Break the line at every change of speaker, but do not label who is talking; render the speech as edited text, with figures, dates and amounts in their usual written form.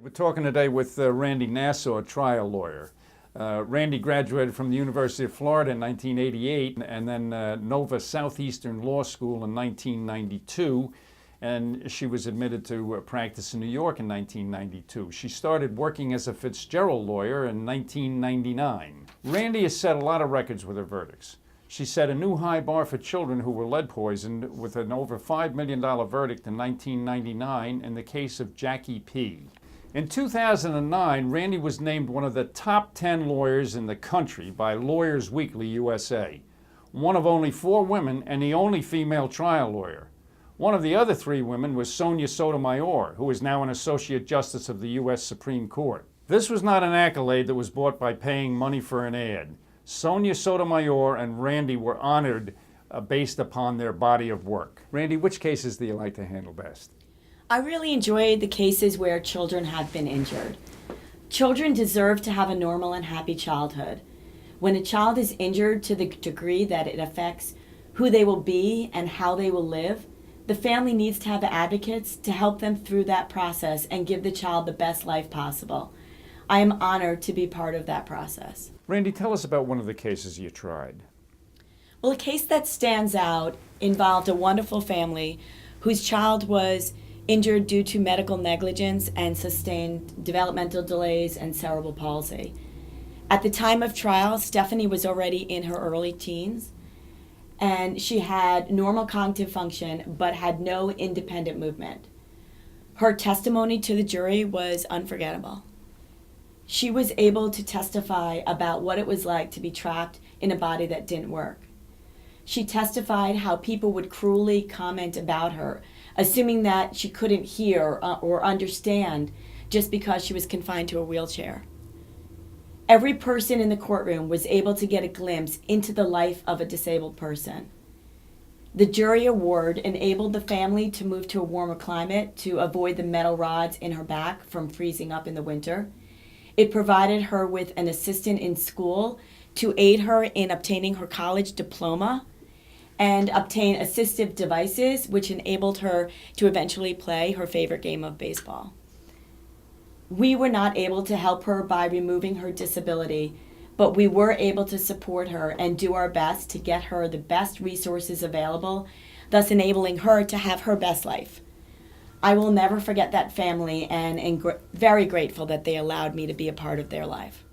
We're talking today with Randy Nassau, a trial lawyer. Randy graduated from the University of Florida in 1988 and then Nova Southeastern Law School in 1992. And she was admitted to practice in New York in 1992. She started working as a Fitzgerald lawyer in 1999. Randy has set a lot of records with her verdicts. She set a new high bar for children who were lead poisoned with an over $5 million verdict in 1999 in the case of Jackie P. In 2009, Randy was named one of the top 10 lawyers in the country by Lawyers Weekly USA, one of only 4 women and the only female trial lawyer. One of the other 3 women was Sonia Sotomayor, who is now an Associate Justice of the U.S. Supreme Court. This was not an accolade that was bought by paying money for an ad. Sonia Sotomayor and Randy were honored based upon their body of work. Randy, which cases do you like to handle best?
I really enjoy the cases where children have been injured. Children deserve to have a normal and happy childhood. When a child is injured to the degree that it affects who they will be and how they will live, the family needs to have advocates to help them through that process and give the child the best life possible. I am honored to be part of that process.
Randy, tell us about one of the cases you tried.
Well, a case that stands out involved a wonderful family whose child was injured due to medical negligence and sustained developmental delays and cerebral palsy. At the time of trial, Stephanie was already in her early teens, and she had normal cognitive function but had no independent movement. Her testimony to the jury was unforgettable. She was able to testify about what it was like to be trapped in a body that didn't work. She testified how people would cruelly comment about her, assuming that she couldn't hear or understand just because she was confined to a wheelchair. Every person in the courtroom was able to get a glimpse into the life of a disabled person. The jury award enabled the family to move to a warmer climate to avoid the metal rods in her back from freezing up in the winter. It provided her with an assistant in school to aid her in obtaining her college diploma and obtain assistive devices, which enabled her to eventually play her favorite game of baseball. We were not able to help her by removing her disability, but we were able to support her and do our best to get her the best resources available, thus enabling her to have her best life. I will never forget that family and am very grateful that they allowed me to be a part of their life.